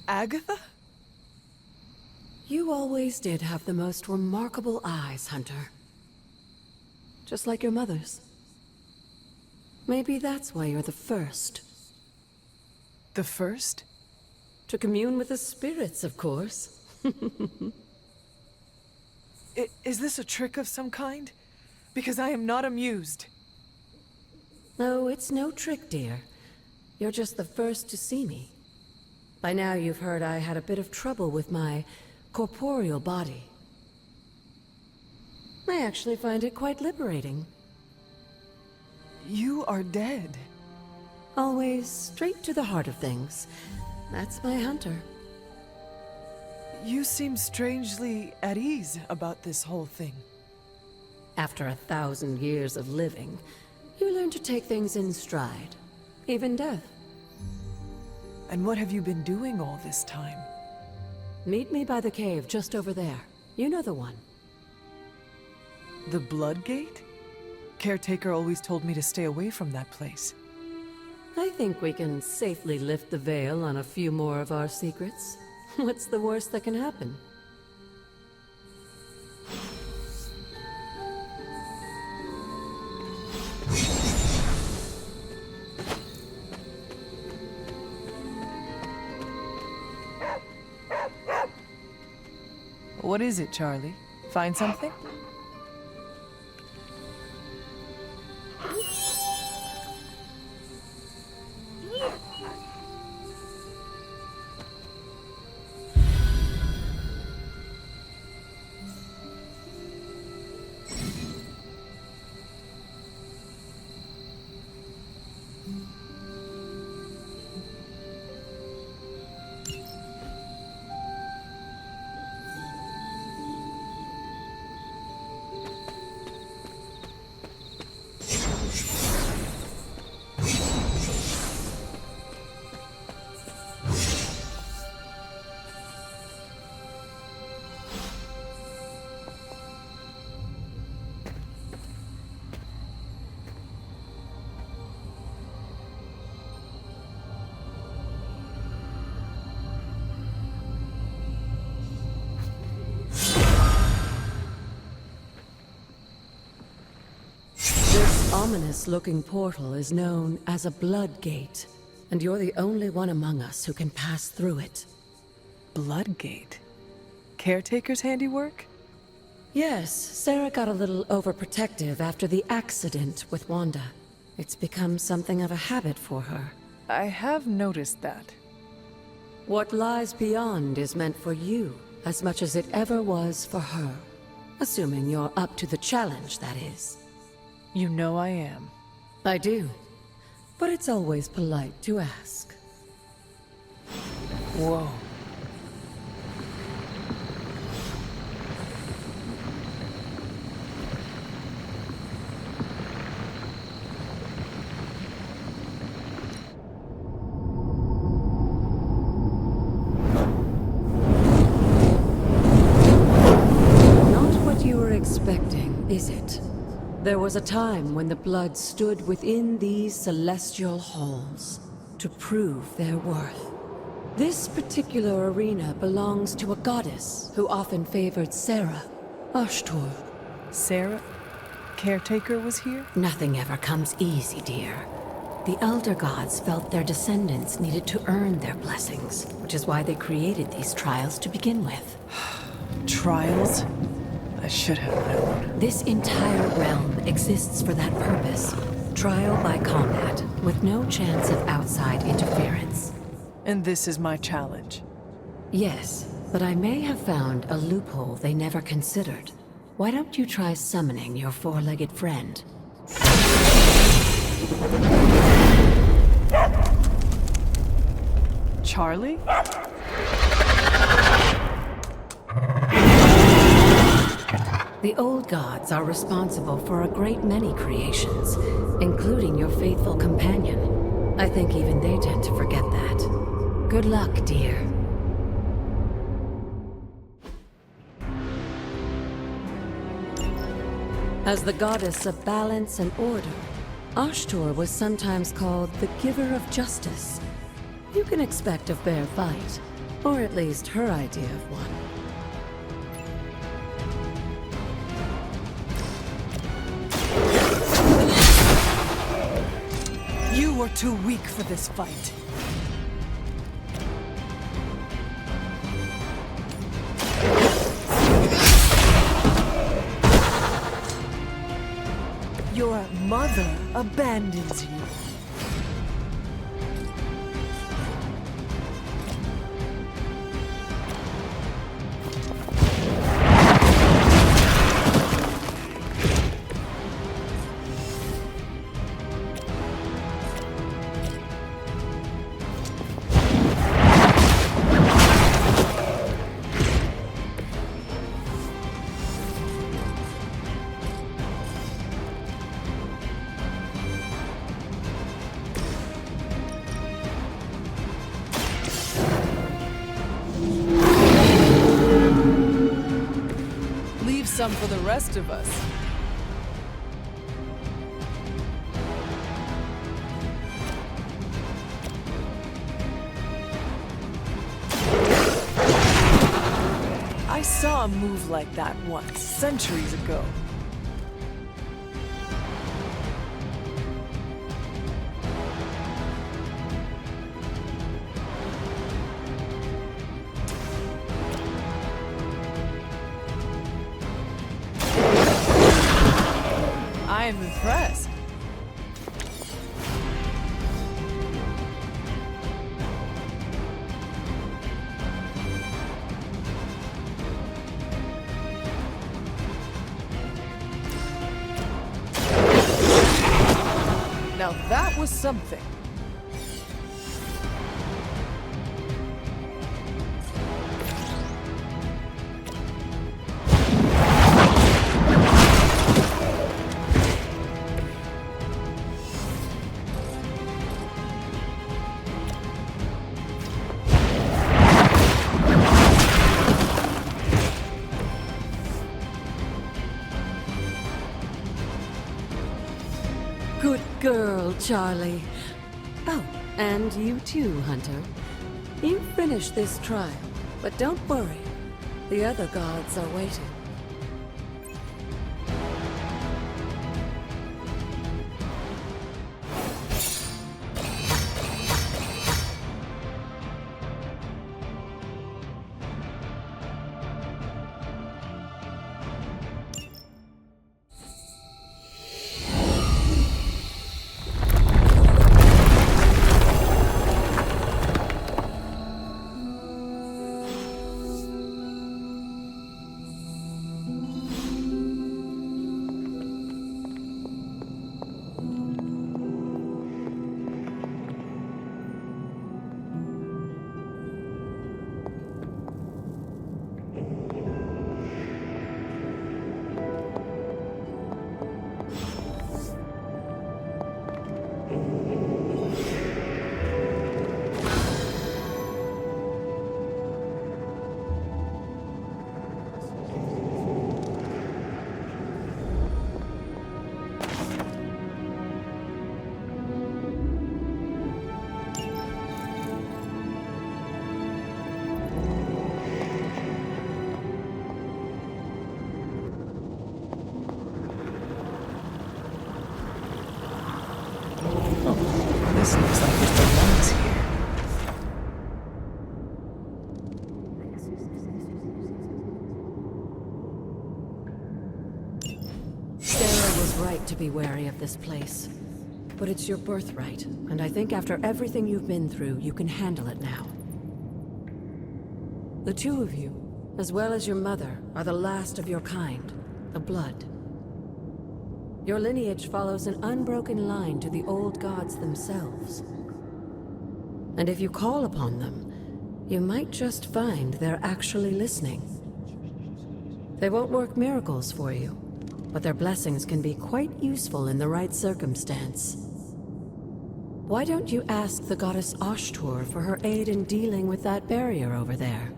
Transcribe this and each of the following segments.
Agatha? You always did have the most remarkable eyes, Hunter. Just like your mother's. Maybe that's why you're the first. The first? To commune with the spirits, of course. Is this a trick of some kind? Because I am not amused. No, it's no trick, dear. You're just the first to see me. By now you've heard I had a bit of trouble with my corporeal body. I actually find it quite liberating. You are dead. Always straight to the heart of things. That's my Hunter. You seem strangely at ease about this whole thing. After 1,000 years of living, you learn to take things in stride. Even death. And what have you been doing all this time? Meet me by the cave just over there. You know the one. The Blood Gate? Caretaker always told me to stay away from that place. I think we can safely lift the veil on a few more of our secrets. What's the worst that can happen? What is it, Charlie? Find something? Ominous-looking portal is known as a Blood Gate, and you're the only one among us who can pass through it. Blood Gate? Caretaker's handiwork? Yes, Sarah got a little overprotective after the accident with Wanda. It's become something of a habit for her. I have noticed that. What lies beyond is meant for you as much as it ever was for her. Assuming you're up to the challenge, that is. You know I am. I do. But it's always polite to ask. Whoa. Not what you were expecting, is it? There was a time when the Blood stood within these celestial halls to prove their worth. This particular arena belongs to a goddess who often favored Sarah, Ashtor. Sarah? Caretaker was here? Nothing ever comes easy, dear. The Elder Gods felt their descendants needed to earn their blessings, which is why they created these trials to begin with. Trials? I should have known. This entire realm exists for that purpose. Trial by combat, with no chance of outside interference. And this is my challenge. Yes, but I may have found a loophole they never considered. Why don't you try summoning your four-legged friend? Charlie? The old gods are responsible for a great many creations, including your faithful companion. I think even they tend to forget that. Good luck, dear. As the goddess of balance and order, Ashtor was sometimes called the giver of justice. You can expect a fair fight, Or at least her idea of one. You are too weak for this fight. Your mother abandons you. Some for the rest of us. I saw a move like that once, centuries ago. I'm impressed. Now that was something. Good girl, Charlie. Oh, and you too, Hunter. You finished this trial, but don't worry. The other gods are waiting. This looks like it belongs here. Sarah was right to be wary of this place. But it's your birthright, and I think after everything you've been through, you can handle it now. The two of you, as well as your mother, are the last of your kind, the Blood. Your lineage follows an unbroken line to the old gods themselves. And if you call upon them, you might just find they're actually listening. They won't work miracles for you, but their blessings can be quite useful in the right circumstance. Why don't you ask the goddess Ashtur for her aid in dealing with that barrier over there?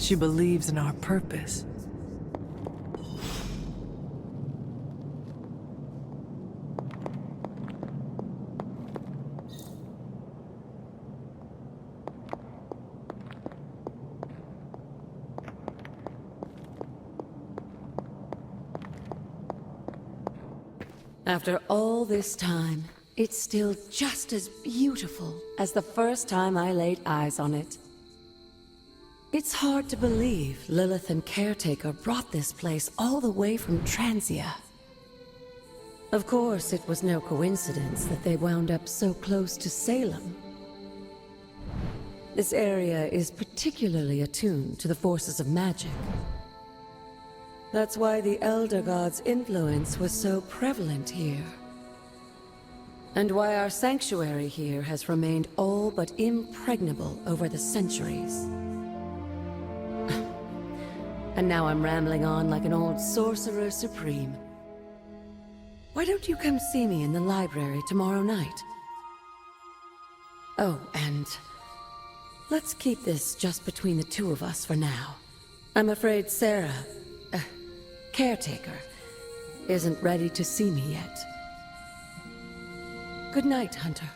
She believes in our purpose. After all this time, it's still just as beautiful as the first time I laid eyes on it. It's hard to believe Lilith and Caretaker brought this place all the way from Transia. Of course, it was no coincidence that they wound up so close to Salem. This area is particularly attuned to the forces of magic. That's why the Elder God's influence was so prevalent here. And why our sanctuary here has remained all but impregnable over the centuries. And now I'm rambling on like an old sorcerer supreme. Why don't you come see me in the library tomorrow night? Oh, and let's keep this just between the two of us for now. I'm afraid Sarah, Caretaker, isn't ready to see me yet. Good night, Hunter.